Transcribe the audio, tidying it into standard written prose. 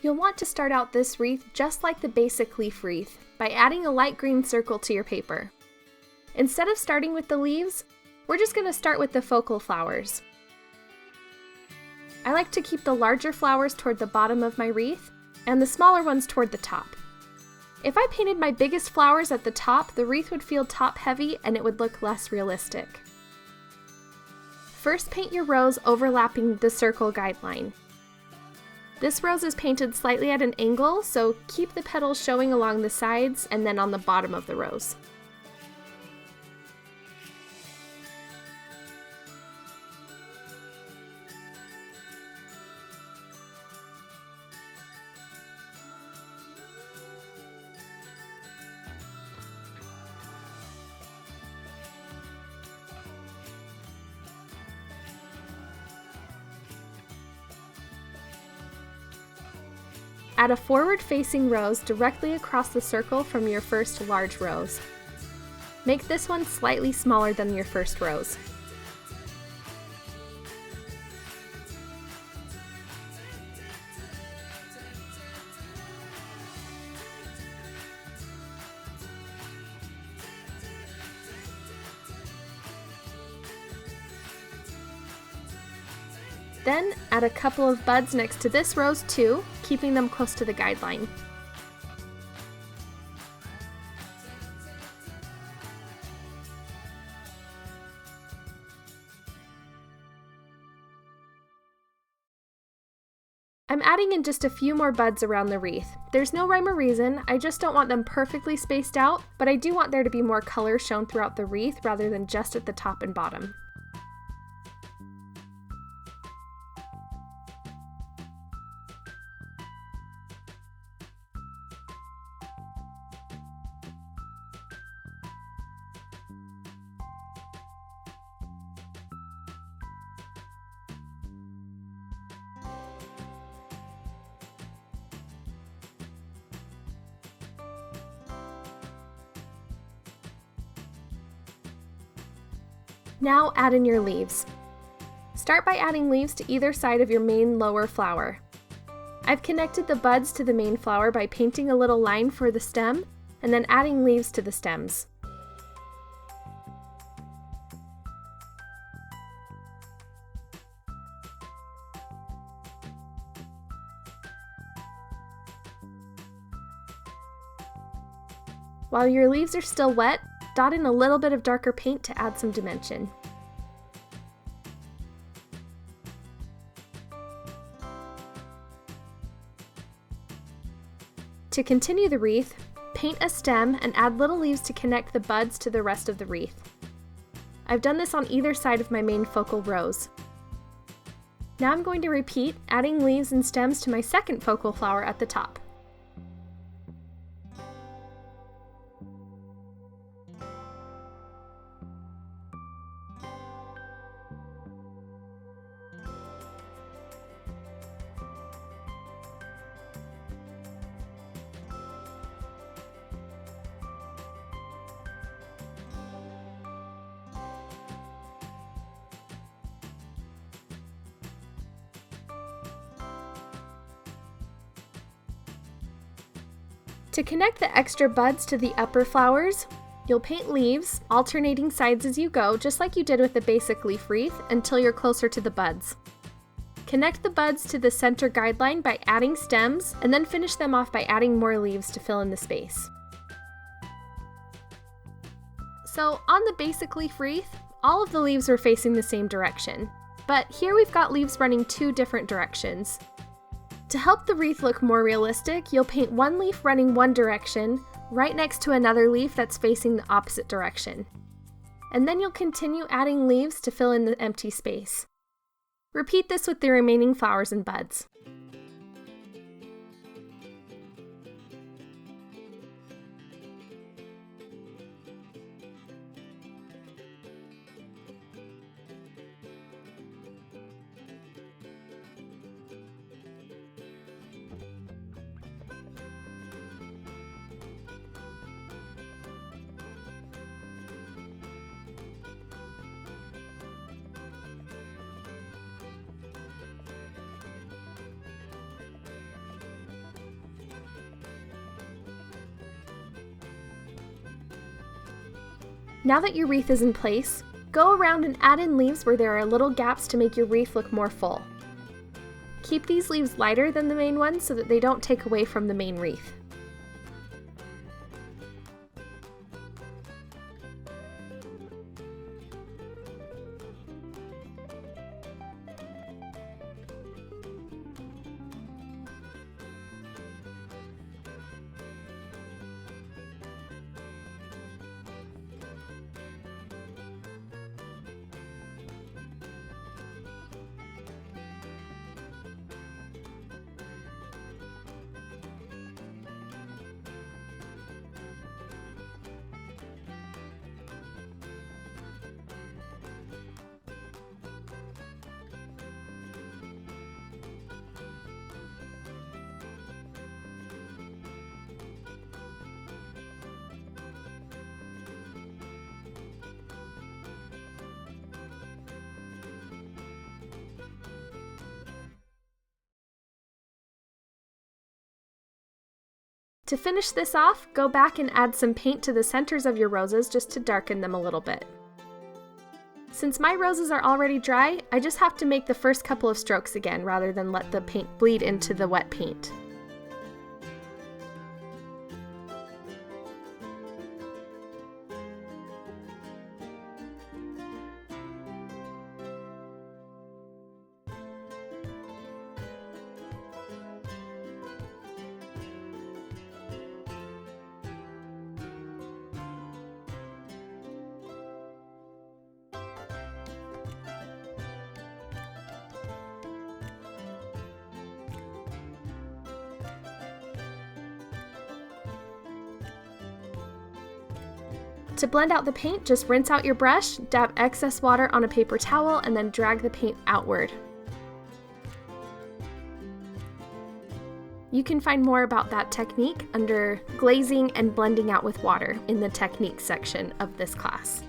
You'll want to start out this wreath just like the basic leaf wreath, by adding a light green circle to your paper. Instead of starting with the leaves, we're just going to start with the focal flowers. I like to keep the larger flowers toward the bottom of my wreath, and the smaller ones toward the top. If I painted my biggest flowers at the top, the wreath would feel top-heavy and it would look less realistic. First, paint your rose overlapping the circle guideline. This rose is painted slightly at an angle, so keep the petals showing along the sides and then on the bottom of the rose. Add a forward-facing rose directly across the circle from your first large rose. Make this one slightly smaller than your first rose. Then, add a couple of buds next to this rose too, keeping them close to the guideline. I'm adding in just a few more buds around the wreath. There's no rhyme or reason, I just don't want them perfectly spaced out, but I do want there to be more color shown throughout the wreath rather than just at the top and bottom. Now add in your leaves. Start by adding leaves to either side of your main lower flower. I've connected the buds to the main flower by painting a little line for the stem and then adding leaves to the stems. While your leaves are still wet, dot in a little bit of darker paint to add some dimension. To continue the wreath, paint a stem and add little leaves to connect the buds to the rest of the wreath. I've done this on either side of my main focal rose. Now I'm going to repeat, adding leaves and stems to my second focal flower at the top. To connect the extra buds to the upper flowers, you'll paint leaves, alternating sides as you go, just like you did with the basic leaf wreath, until you're closer to the buds. Connect the buds to the center guideline by adding stems, and then finish them off by adding more leaves to fill in the space. So on the basic leaf wreath, all of the leaves were facing the same direction, but here we've got leaves running two different directions. To help the wreath look more realistic, you'll paint one leaf running one direction, right next to another leaf that's facing the opposite direction. And then you'll continue adding leaves to fill in the empty space. Repeat this with the remaining flowers and buds. Now that your wreath is in place, go around and add in leaves where there are little gaps to make your wreath look more full. Keep these leaves lighter than the main ones so that they don't take away from the main wreath. To finish this off, go back and add some paint to the centers of your roses just to darken them a little bit. Since my roses are already dry, I just have to make the first couple of strokes again rather than let the paint bleed into the wet paint. To blend out the paint, just rinse out your brush, dab excess water on a paper towel, and then drag the paint outward. You can find more about that technique under glazing and blending out with water in the technique section of this class.